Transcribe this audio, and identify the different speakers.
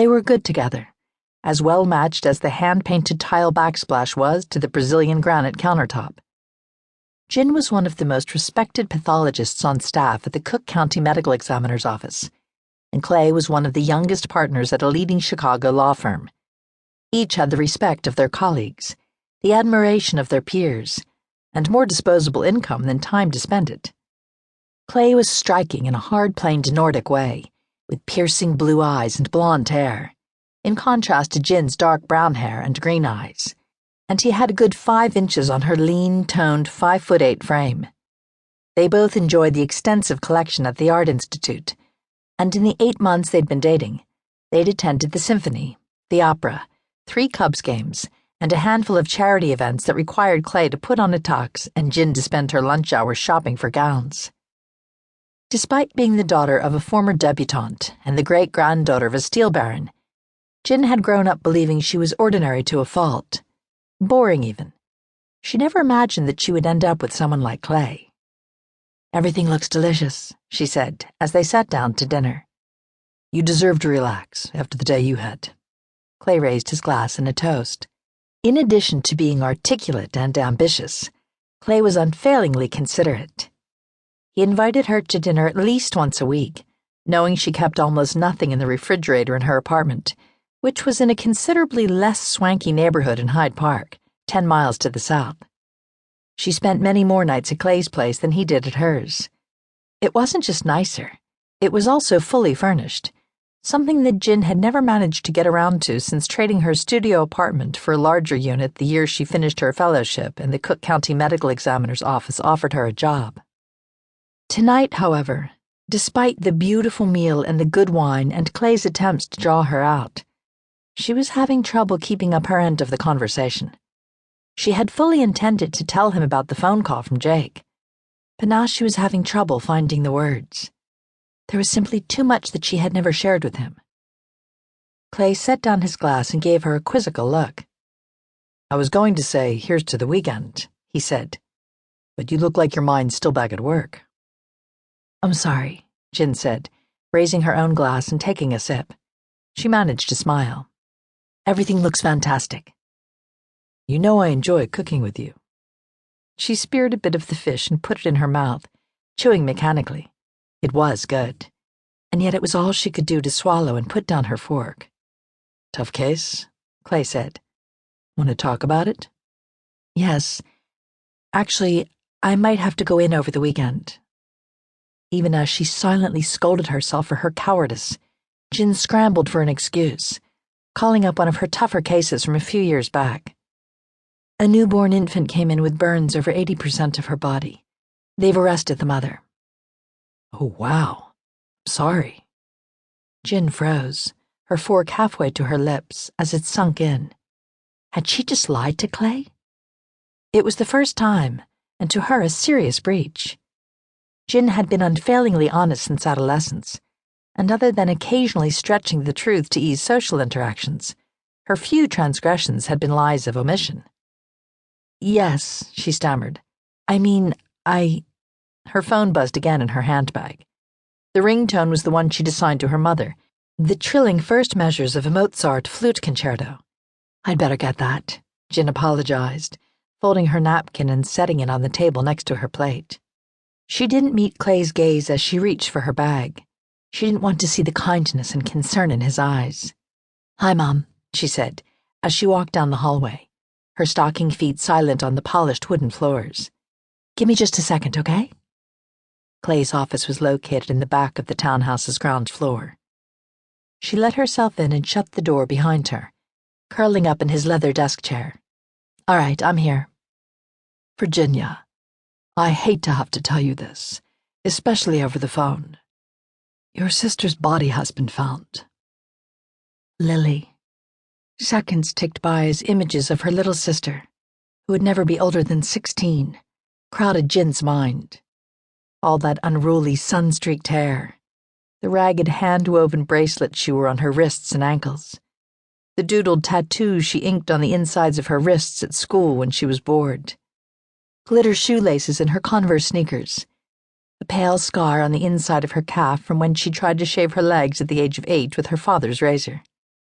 Speaker 1: They were good together, as well matched as the hand-painted tile backsplash was to the Brazilian granite countertop. Jin was one of the most respected pathologists on staff at the Cook County Medical Examiner's office, and Clay was one of the youngest partners at a leading Chicago law firm. Each had the respect of their colleagues, the admiration of their peers, and more disposable income than time to spend it. Clay was striking in a hard-planed Nordic way, with piercing blue eyes and blonde hair, in contrast to Jin's dark brown hair and green eyes, and he had a good 5 inches on her lean, toned 5'8" frame. They both enjoyed the extensive collection at the Art Institute, and in the 8 months they'd been dating, they'd attended the symphony, the opera, 3 Cubs games, and a handful of charity events that required Clay to put on a tux and Jin to spend her lunch hours shopping for gowns. Despite being the daughter of a former debutante and the great-granddaughter of a steel baron, Jin had grown up believing she was ordinary to a fault. Boring, even. She never imagined that she would end up with someone like Clay. "Everything looks delicious," she said, as they sat down to dinner. "You deserve to relax after the day you had." Clay raised his glass in a toast. In addition to being articulate and ambitious, Clay was unfailingly considerate. He invited her to dinner at least once a week, knowing she kept almost nothing in the refrigerator in her apartment, which was in a considerably less swanky neighborhood in Hyde Park, 10 miles to the south. She spent many more nights at Clay's place than he did at hers. It wasn't just nicer, it was also fully furnished, something that Jin had never managed to get around to since trading her studio apartment for a larger unit the year she finished her fellowship and the Cook County Medical Examiner's office offered her a job. Tonight, however, despite the beautiful meal and the good wine and Clay's attempts to draw her out, she was having trouble keeping up her end of the conversation. She had fully intended to tell him about the phone call from Jake, but now she was having trouble finding the words. There was simply too much that she had never shared with him. Clay set down his glass and gave her a quizzical look. "I was going to say, here's to the weekend," he said, "but you look like your mind's still back at work." "I'm sorry," Jin said, raising her own glass and taking a sip. She managed to smile. "Everything looks fantastic." "You know I enjoy cooking with you." She speared a bit of the fish and put it in her mouth, chewing mechanically. It was good, and yet it was all she could do to swallow and put down her fork. "Tough case," Clay said. "Want to talk about it?" "Yes. Actually, I might have to go in over the weekend." Even as she silently scolded herself for her cowardice, Jin scrambled for an excuse, calling up one of her tougher cases from a few years back. A newborn infant came in with burns over 80% of her body. They've arrested the mother. "Oh, wow. Sorry." Jin froze, her fork halfway to her lips as it sunk in. Had she just lied to Clay? It was the first time, and to her a serious breach. Jin had been unfailingly honest since adolescence, and other than occasionally stretching the truth to ease social interactions, her few transgressions had been lies of omission. "Yes," she stammered. Her phone buzzed again in her handbag. The ringtone was the one she'd assigned to her mother, the trilling first measures of a Mozart flute concerto. "I'd better get that," Jin apologized, folding her napkin and setting it on the table next to her plate. She didn't meet Clay's gaze as she reached for her bag. She didn't want to see the kindness and concern in his eyes. "Hi, Mom," she said, as she walked down the hallway, her stocking feet silent on the polished wooden floors. "Give me just a second, okay?" Clay's office was located in the back of the townhouse's ground floor. She let herself in and shut the door behind her, curling up in his leather desk chair. "All right, I'm here." "Virginia, I hate to have to tell you this, especially over the phone. Your sister's body has been found." Lily. Seconds ticked by as images of her little sister, who would never be older than 16, crowded Jin's mind. All that unruly sun-streaked hair, the ragged hand-woven bracelets she wore on her wrists and ankles, the doodled tattoos she inked on the insides of her wrists at school when she was bored, glitter shoelaces in her Converse sneakers, a pale scar on the inside of her calf from when she tried to shave her legs at the age of 8 with her father's razor.